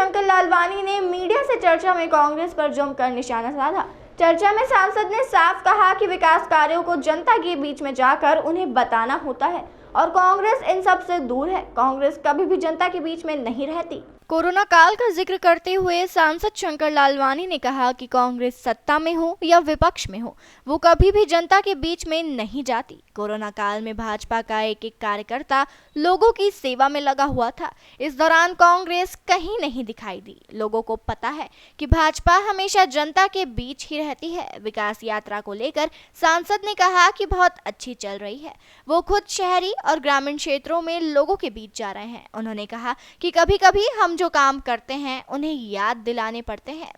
शंकर लालवानी ने मीडिया से चर्चा में कांग्रेस पर जमकर निशाना साधा। चर्चा में सांसद ने साफ कहा कि विकास कार्यों को जनता के बीच में जाकर उन्हें बताना होता है और कांग्रेस इन सब से दूर है। कांग्रेस कभी भी जनता के बीच में नहीं रहती। कोरोना काल का जिक्र करते हुए सांसद शंकर लालवानी ने कहा कि कांग्रेस सत्ता में हो या विपक्ष में हो, वो कभी भी जनता के बीच में नहीं जाती। कोरोना काल में भाजपा का एक एक कार्यकर्ता लोगों की सेवा में लगा हुआ था। इस दौरान कांग्रेस कहीं नहीं दिखाई दी। लोगों को पता है कि भाजपा हमेशा जनता के बीच ही रहती है। विकास यात्रा को लेकर सांसद ने कहा कि बहुत अच्छी चल रही है। वो खुद शहरी और ग्रामीण क्षेत्रों में लोगों के बीच जा रहे हैं। उन्होंने कहा कि कभी कभी हम जो काम करते हैं उन्हें याद दिलाने पड़ते हैं।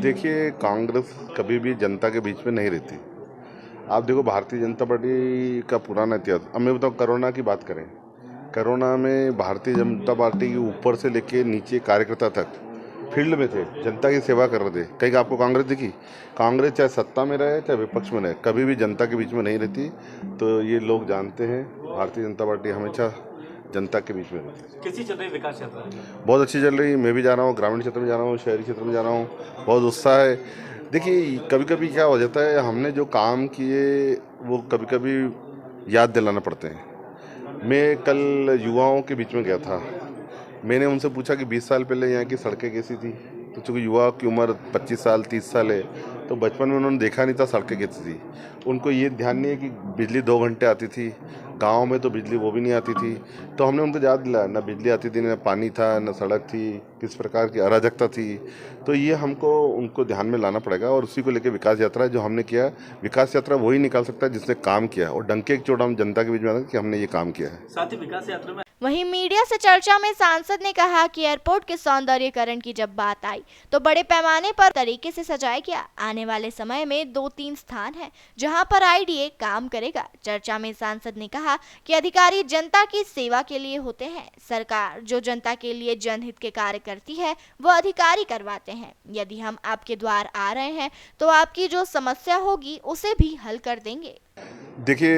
देखिए, कांग्रेस कभी भी जनता के बीच में नहीं रहती। आप देखो, भारतीय जनता पार्टी का पुराना इतिहास, अब मैं बताऊँ, कोरोना की बात करें, कोरोना में भारतीय जनता पार्टी के ऊपर से लेके नीचे कार्यकर्ता तक फील्ड में थे, जनता की सेवा कर रहे थे। कहीं आपको कांग्रेस दिखी? कांग्रेस चाहे सत्ता में रहे चाहे विपक्ष में रहे, कभी भी जनता के बीच में नहीं रहती। तो ये लोग जानते हैं, भारतीय जनता पार्टी हमेशा जनता के बीच में रहती है। कैसी चल रही विकास यात्रा? बहुत अच्छी चल रही है। मैं भी जा रहा हूँ, ग्रामीण क्षेत्र में जा रहा हूँ, शहरी क्षेत्र में जा रहा हूँ, बहुत उत्साह है। देखिए, कभी कभी क्या हो जाता है, हमने जो काम किए वो कभी कभी याद दिलाना पड़ते हैं। मैं कल युवाओं के बीच में गया था। मैंने उनसे पूछा कि 20 साल पहले यहाँ की सड़कें कैसी थी। तो चूँकि युवा की उम्र 25 साल 30 साल है, तो बचपन में उन्होंने देखा नहीं था सड़कें कैसी थी। उनको ये ध्यान नहीं है कि बिजली 2 घंटे आती थी, गांव में तो बिजली वो भी नहीं आती थी। तो हमने उनको याद दिलाया, ना बिजली आती थी, ना पानी था, ना सड़क थी, किस प्रकार की अराजकता थी। तो ये हमको उनको ध्यान में लाना पड़ेगा और उसी को लेकर विकास यात्रा जो हमने किया, विकास यात्रा वही निकाल सकता है जिसने काम किया और डंके की चोट हम जनता के बीच में आना कि हमने ये काम किया है। साथ ही विकास यात्रा में वहीं मीडिया से चर्चा में सांसद ने कहा कि एयरपोर्ट के सौंदर्यीकरण की जब बात आई तो बड़े पैमाने पर तरीके से सजाया गया। आने वाले समय में 2-3 स्थान हैं जहां पर आईडीए काम करेगा। चर्चा में सांसद ने कहा कि अधिकारी जनता की सेवा के लिए होते हैं। सरकार जो जनता के लिए जनहित के कार्य करती है वो अधिकारी करवाते हैं। यदि हम आपके द्वार आ रहे हैं तो आपकी जो समस्या होगी उसे भी हल कर देंगे। देखिए,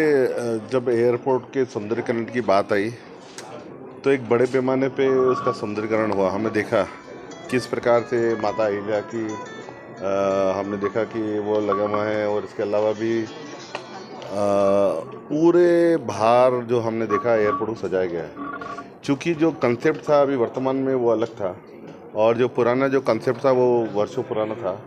जब एयरपोर्ट के सौंदर्यीकरण की बात आई तो एक बड़े पैमाने पे उसका सौंदर्यीकरण हुआ। हमने देखा किस प्रकार से माता अहिल्या की हमने देखा कि वो लगा हुआ है और इसके अलावा भी पूरे बाहर जो हमने देखा एयरपोर्ट को सजाया गया है। चूँकि जो कंसेप्ट था अभी वर्तमान में वो अलग था और जो पुराना जो कंसेप्ट था वो वर्षों पुराना था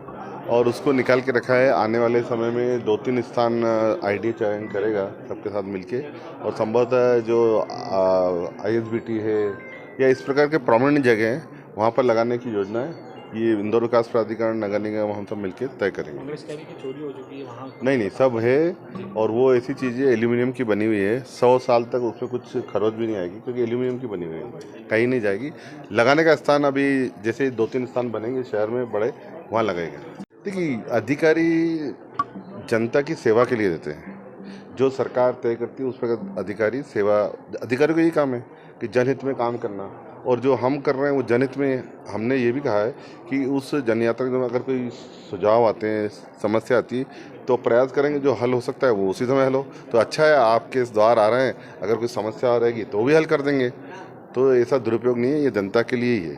और उसको निकाल के रखा है। आने वाले समय में 2-3 स्थान आईडीए चयन करेगा सबके साथ मिलके और संभवतः जो आईएसबीटी है या इस प्रकार के प्रोमिनेंट जगह हैं वहाँ पर लगाने की योजना है। ये इंदौर विकास प्राधिकरण, नगर निगम, हम सब मिलके तय करेंगे। कांग्रेस कह रही है कि चोरी हो चुकी है वहाँ। नहीं, सब है और वो ऐसी चीज़ें एल्यूमिनियम की बनी हुई है, 100 साल तक उसमें कुछ खरोच भी नहीं आएगी क्योंकि एल्यूमिनियम की बनी हुई है, कहीं नहीं जाएगी। लगाने का स्थान अभी जैसे 2-3 स्थान बनेंगे शहर में बड़े, वहाँ लगेगा। देखिए, अधिकारी जनता की सेवा के लिए देते हैं। जो सरकार तय करती है उस पर अधिकारी सेवा, अधिकारी को यही काम है कि जनहित में काम करना और जो हम कर रहे हैं वो जनहित में। हमने ये भी कहा है कि उस जनयात्रा में अगर कोई सुझाव आते हैं, समस्या आती है तो प्रयास करेंगे जो हल हो सकता है वो उसी समय हल हो। तो अच्छा है, आपके इस द्वार आ रहे हैं, अगर कोई समस्या आ रहेगी तो भी हल कर देंगे। तो ऐसा दुरुपयोग नहीं है, ये जनता के लिए ही है।